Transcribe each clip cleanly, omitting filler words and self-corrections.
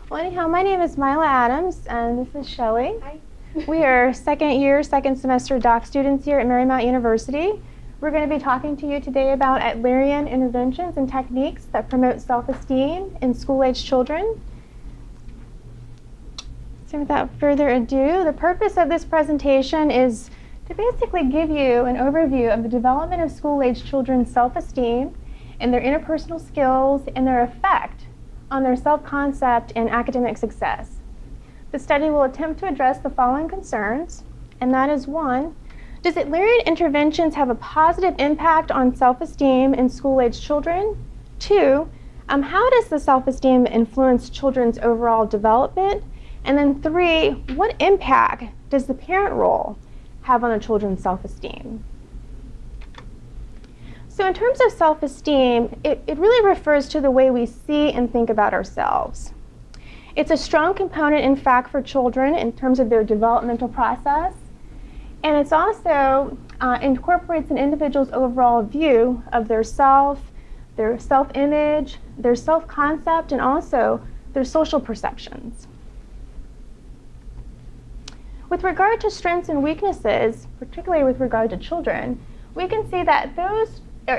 Well, anyhow, my name is Mila Adams, and this is Shelley. Hi. We are second semester doc students here at Marymount University. We're going to be talking to you today about Adlerian interventions and techniques that promote self-esteem in school-age children. So without further ado, the purpose of this presentation is to basically give you an overview of the development of school-age children's self-esteem and their interpersonal skills and their effect on their self-concept and academic success. The study will attempt to address the following concerns, and that is: 1, does Adlerian interventions have a positive impact on self-esteem in school-age children? 2, how does the self-esteem influence children's overall development? And then 3, what impact does the parent role have on a children's self-esteem? So in terms of self-esteem, it really refers to the way we see and think about ourselves. It's a strong component, in fact, for children in terms of their developmental process. And it's also incorporates an individual's overall view of their self-image, their self-concept, and also their social perceptions. With regard to strengths and weaknesses, particularly with regard to children, we can see that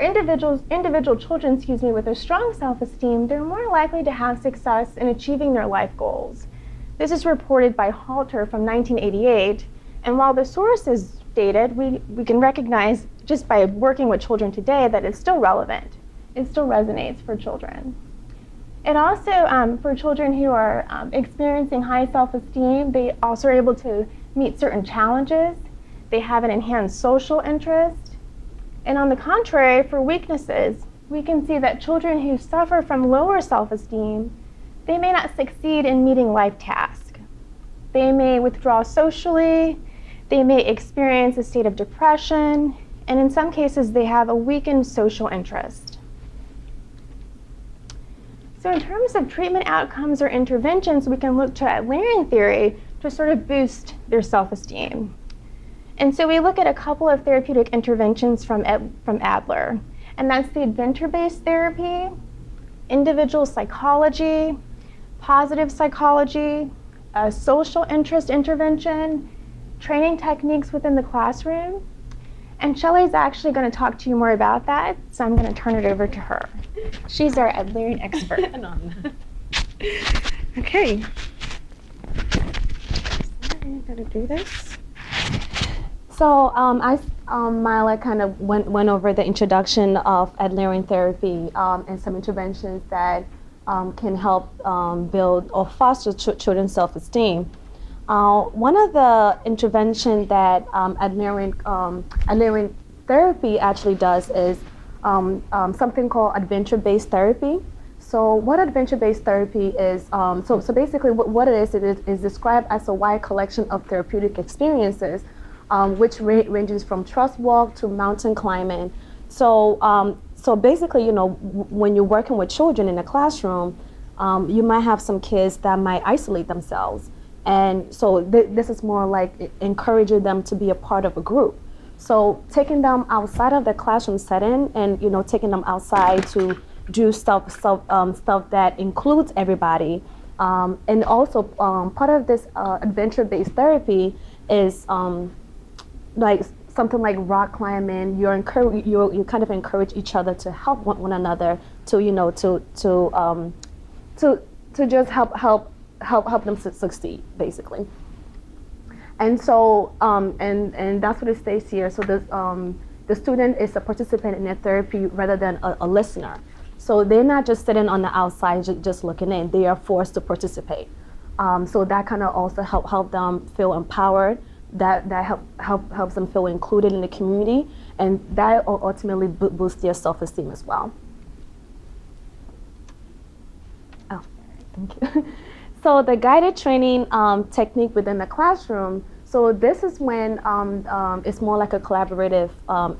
individual children, with a strong self-esteem, they're more likely to have success in achieving their life goals. This is reported by Halter from 1988, and while the source is dated, we can recognize just by working with children today that it's still relevant. It still resonates for children. And also for children who are experiencing high self-esteem, they also are able to meet certain challenges. They have an enhanced social interest. And on the contrary, for weaknesses, we can see that children who suffer from lower self-esteem, they may not succeed in meeting life tasks. They may withdraw socially, they may experience a state of depression, and in some cases, they have a weakened social interest. So in terms of treatment outcomes or interventions, we can look to Adlerian theory to sort of boost their self-esteem. And so we look at a couple of therapeutic interventions from Adler, and that's the adventure-based therapy, individual psychology, positive psychology, social interest intervention, training techniques within the classroom. And Shelley's actually going to talk to you more about that, so I'm going to turn it over to her. She's our Adlerian expert. Okay. I'm going to do this. So Mila kind of went over the introduction of Adlerian therapy and some interventions that can help build or foster children's self-esteem. One of the interventions that Adlerian therapy actually does is something called adventure-based therapy. So what adventure-based therapy is, so basically what it is described as a wide collection of therapeutic experiences, which ranges from trust walk to mountain climbing. So basically, when you're working with children in a classroom, you might have some kids that might isolate themselves. And so this is more like encouraging them to be a part of a group. So taking them outside of the classroom setting and, taking them outside to do stuff that includes everybody. And also part of this adventure-based therapy is like something like rock climbing. You kind of encourage each other to help one another to just help them succeed, basically. And so and that's what it states here. So the student is a participant in a therapy rather than a listener. So they're not just sitting on the outside just looking in. They are forced to participate. So that kind of also help them feel empowered. That helps them feel included in the community, and that ultimately boosts their self-esteem as well. Oh, thank you. So the guided training technique within the classroom. So this is when it's more like a collaborative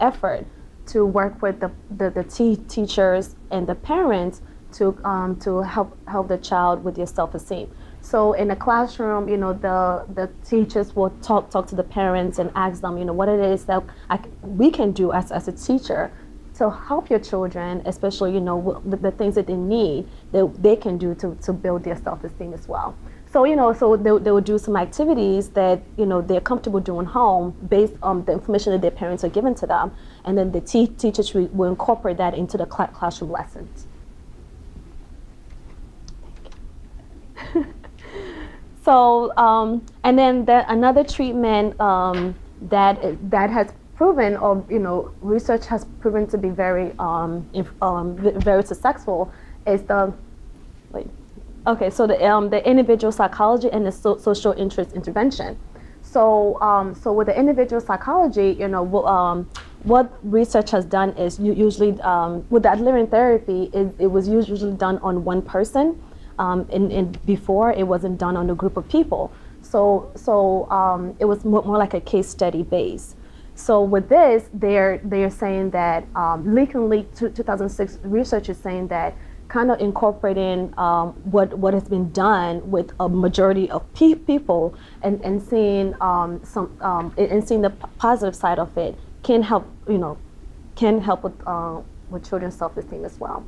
effort to work with the teachers and the parents to help the child with their self-esteem. So in the classroom, the teachers will talk to the parents and ask them, what it is that we can do as a teacher to help your children, especially, the things that they need that they can do to build their self-esteem as well. So, so they will do some activities that, they're comfortable doing home based on the information that their parents are giving to them. And then the teachers will incorporate that into the classroom lessons. So, and then another treatment that has proven, or research has proven to be very very successful is the the individual psychology and the social interest intervention. So with the individual psychology, what research has done is usually with the Adlerian therapy, it was usually done on one person. And before it wasn't done on a group of people. So it was more like a case study base. So with this, they're saying that Leak 2006 research is saying that kind of incorporating what has been done with a majority of people and seeing seeing the positive side of it can help with children's self-esteem as well.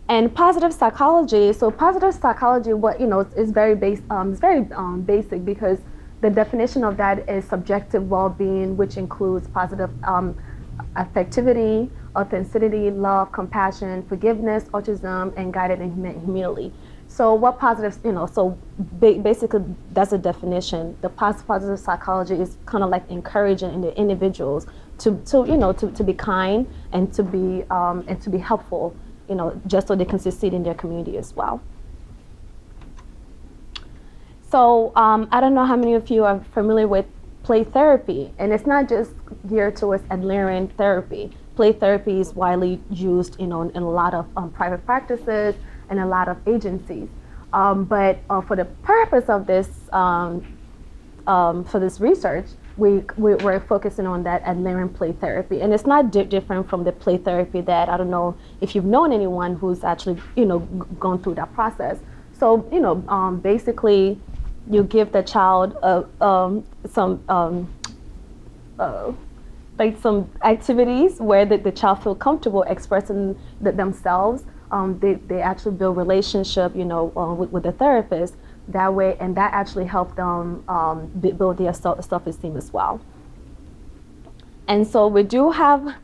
And positive psychology. So positive psychology, is very basic because the definition of that is subjective well-being, which includes positive affectivity, authenticity, love, compassion, forgiveness, altruism, and guided humility. So what positive, basically that's a definition. The positive psychology is kind of like encouraging the individuals to be kind and to be helpful. Just so they can succeed in their community as well. So I don't know how many of you are familiar with play therapy, and it's not just geared towards Adlerian therapy. Play therapy is widely used, in a lot of private practices and a lot of agencies. But for the purpose of this, for this research, we're focusing on that Adlerian play therapy, and it's not different from the play therapy that I don't know if you've known anyone who's actually gone through that process. So basically, you give the child some activities where the child feel comfortable expressing themselves. They actually build relationship with the therapist. That way, and that actually helped them build their self-esteem as well. And so we do have,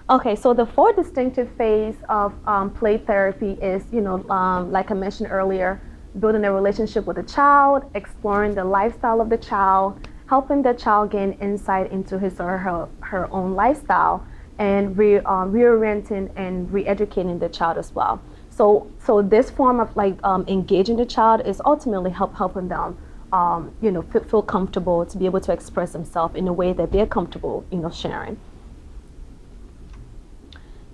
okay, so the fourth distinctive phase of play therapy is, like I mentioned earlier, building a relationship with the child, exploring the lifestyle of the child, helping the child gain insight into his or her own lifestyle, and reorienting and re-educating the child as well. So this form of engaging the child is ultimately helping them, feel comfortable to be able to express themselves in a way that they're comfortable, sharing.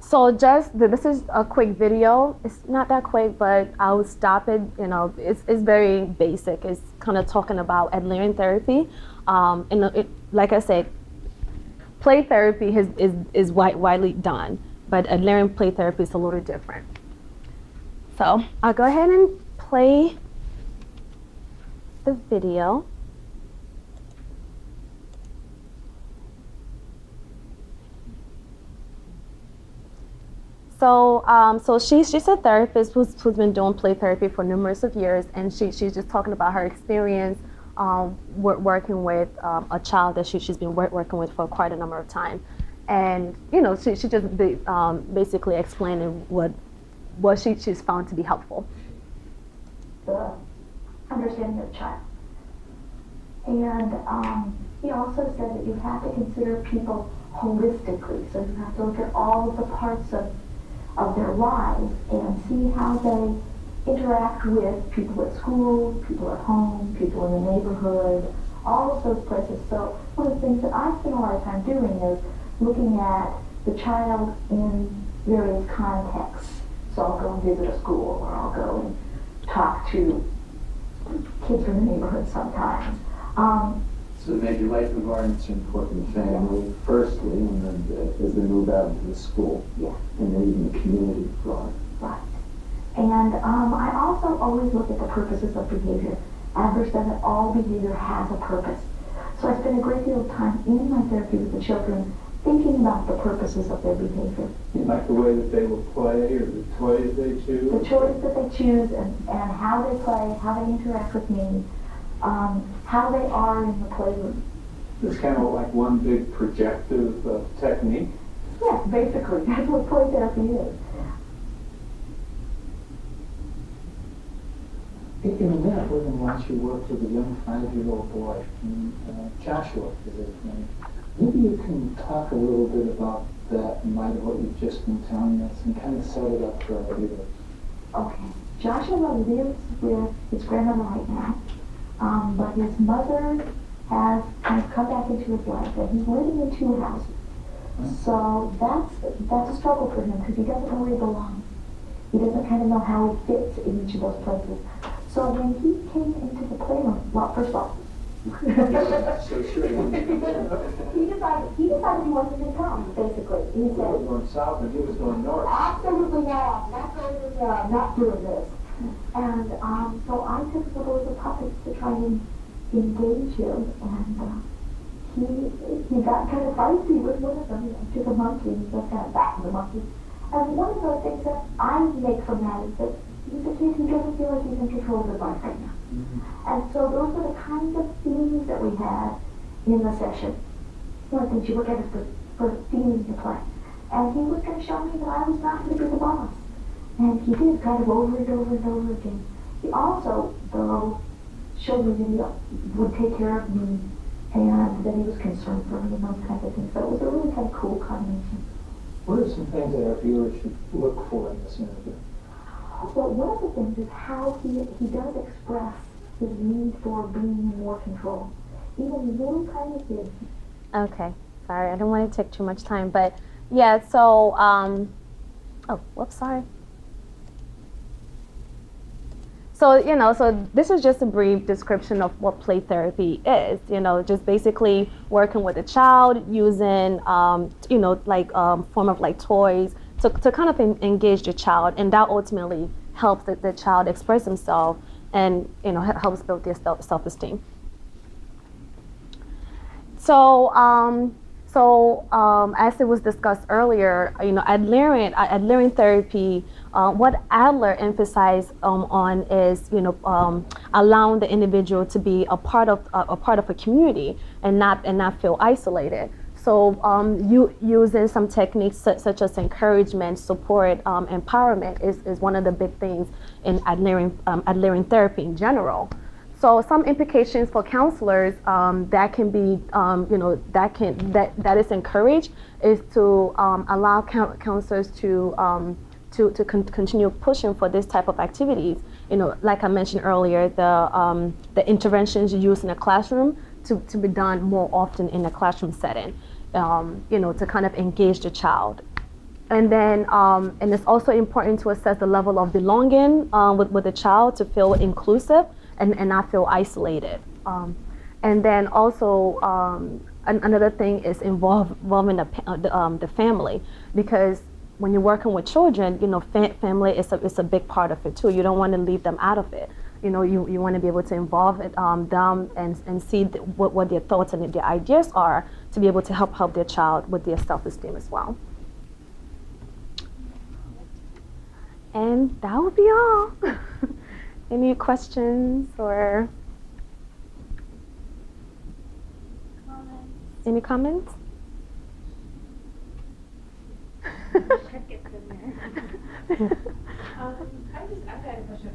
So this is a quick video. It's not that quick, but I'll stop it. It's very basic. It's kind of talking about Adlerian therapy, and like I said, play therapy is widely done, but Adlerian play therapy is a little different. So I'll go ahead and play the video. So she's a therapist who's been doing play therapy for numerous of years, and she's just talking about her experience working with a child that she's been working with for quite a number of time. And she just basically explaining what she's found to be helpful. The understanding of the child. And he also said that you have to consider people holistically, so you have to look at all of the parts of their lives and see how they interact with people at school, people at home, people in the neighborhood, all of those places. So one of the things that I spend a lot of time doing is looking at the child in various contexts. So I'll go and visit a school, or I'll go and talk to kids from the neighborhood sometimes. So maybe life environment's important, family firstly, and then as they move out into the school, Yeah. and then even the community broad. Right. And I also always look at the purposes of behavior. Adler said that all behavior has a purpose. So I spend a great deal of time in my therapy with the children thinking about the purposes of their behavior. You like the way that they will play or the toys they choose? The choice that they choose and how they play, how they interact with me, how they are in the playroom. It's kind of like one big projective technique. Yes, basically. That's what play therapy is. In a minute, we're going to watch you work with a young 5-year-old boy, Joshua is his name. Maybe you can talk a little bit about that in light of what you've just been telling us and kind of set it up for our viewers. Okay. Joshua lives with his grandmother right now, but his mother has kind of come back into his life, and he's living in 2 houses. So that's a struggle for him because he doesn't know where he belongs. He doesn't kind of know how he fits in each of those places. So when he came into the playroom, well, first of all, So sure. he decided he wasn't going to come, basically. He He said, was going south and he was going north. absolutely not, not doing this. And so I took the little puppets to try and engage him, and he got kind of feisty with one of them. I took a monkey and he got kind of back to the monkey. And one of the things that I make from that is that he doesn't feel like he's in control of his life right now. And so those are the kinds of themes that we had in the session. One of the things you look at is for themes to play. And he was going to show me that I was not going to be the boss. And he did kind of over and over and over again. He also, though, showed me that he would take care of me and that he was concerned for me and those kinds of things. So it was a really kind of cool combination. What are some things that our viewers should look for in this interview? Well, one of the things is how he does express his need for being in more control. Even little tiny things. Okay, sorry, I don't want to take too much time, but yeah, so, oh, whoops, sorry. So, so this is just a brief description of what play therapy is, just basically working with a child using, form of like toys to kind of engage the child, and that ultimately helps the child express himself and, helps build their self-esteem. So, as it was discussed earlier, Adlerian therapy, what Adler emphasized on is, allowing the individual to be a part of a community and not feel isolated. So, using some techniques such as encouragement, support, empowerment is one of the big things in Adlerian therapy in general. So some implications for counselors that can be, that is encouraged is to allow counselors to continue pushing for this type of activities. Like I mentioned earlier, the interventions used in a classroom to be done more often in a classroom setting, to kind of engage the child. And then, and it's also important to assess the level of belonging with the child to feel inclusive and not feel isolated. And then also, another thing is involving the family, because when you're working with children, family is a big part of it too. You don't want to leave them out of it. You want to be able to involve them and see what their thoughts and their ideas are to be able to help their child with their self-esteem as well. And that would be all. Any questions or any comments? I had a question.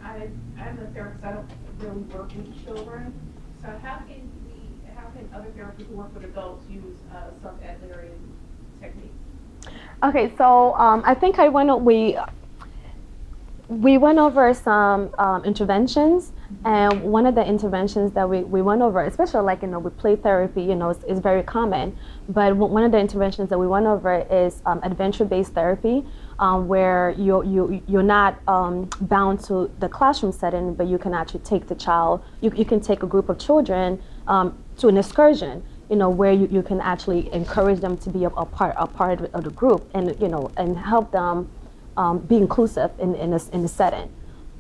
I'm a therapist. I don't really work with children. So how can other therapists who work with adults use some Adlerian techniques? Okay, so I think we went over some interventions, and one of the interventions that we went over, especially like with play therapy, is very common. But one of the interventions that we went over is adventure-based therapy, where you're not bound to the classroom setting, but you can actually take the child. You can take a group of children to an excursion, where you can actually encourage them to be a part of the group, and and help them be inclusive in the setting,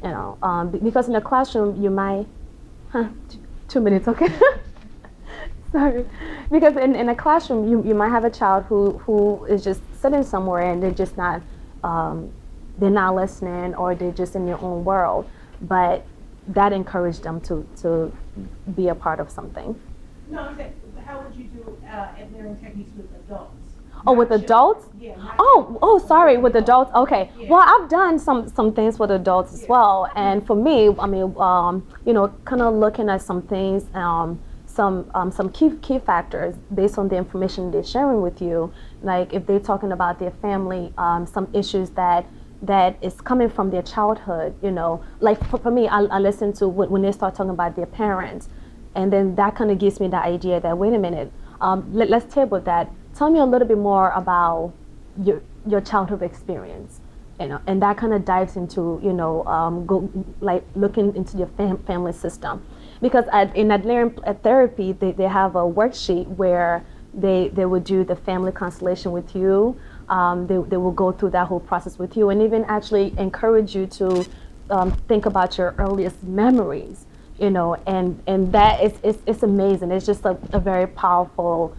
because in the classroom you might. Huh, 2 minutes, okay. Sorry. Because in a classroom, you might have a child who is just sitting somewhere and they're just not, they're not listening, or they're just in their own world. But that encouraged them to be a part of something. No, I'm saying, how would you do Adlerian techniques with adults? Oh, Not with children. adults? Yeah. not Oh, sorry, with adults. Okay. Yeah. Well, I've done some things with adults as Yeah. well, and for me, I mean, you know, kind of looking at some things, some key factors based on the information they're sharing with you. Like if they're talking about their family, some issues that is coming from their childhood. You know, like for me, I listen to when they start talking about their parents, and then that kind of gives me the idea that, wait a minute, let's table that. Tell me a little bit more about your childhood experience, you know, and that kind of dives into, you know, like looking into your family system, because in Adlerian therapy they have a worksheet where they would do the family constellation with you. They will go through that whole process with you, and even actually encourage you to think about your earliest memories, you know, and that it's amazing. It's just a very powerful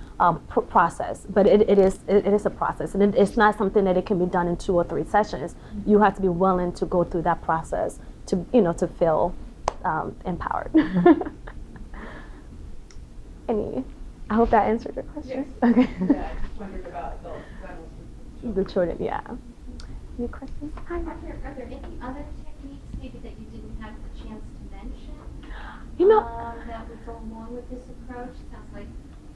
process, but it is a process, and it's not something that it can be done in 2 or 3 sessions. You have to be willing to go through that process to, you know, to feel empowered. I hope that answered your question. Yes. Okay. Yeah, I just wondered about adults. 'Cause I was The children, yeah. Any questions? Hi. Are there any other techniques maybe that you didn't have the chance to mention? You know, That would go along with this approach? Sounds like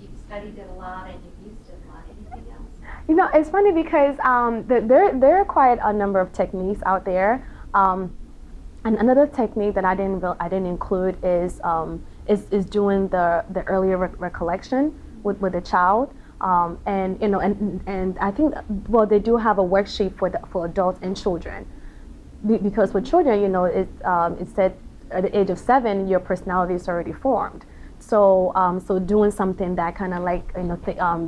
you've studied it a lot and you've used it a lot. Anything else? You know, it's funny because there are quite a number of techniques out there. And another technique that I didn't include is doing the earlier recollection with the child. And you know, and I think, well, they do have a worksheet for adults and children, because with children, you know, it said at the age of 7 your personality is already formed. So so doing something that kind of like, you know,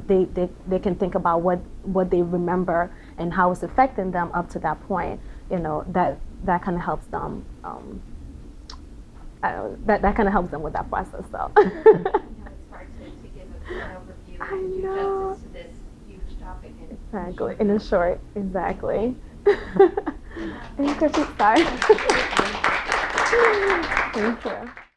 they can think about what they remember and how it's affecting them up to that point. You know, that kind of helps them. That kind of helps them with that process. So. I know it's hard to give an overview I and do know. justice to this huge topic. Exactly, in a short, exactly. Any questions? Sorry. Thank you.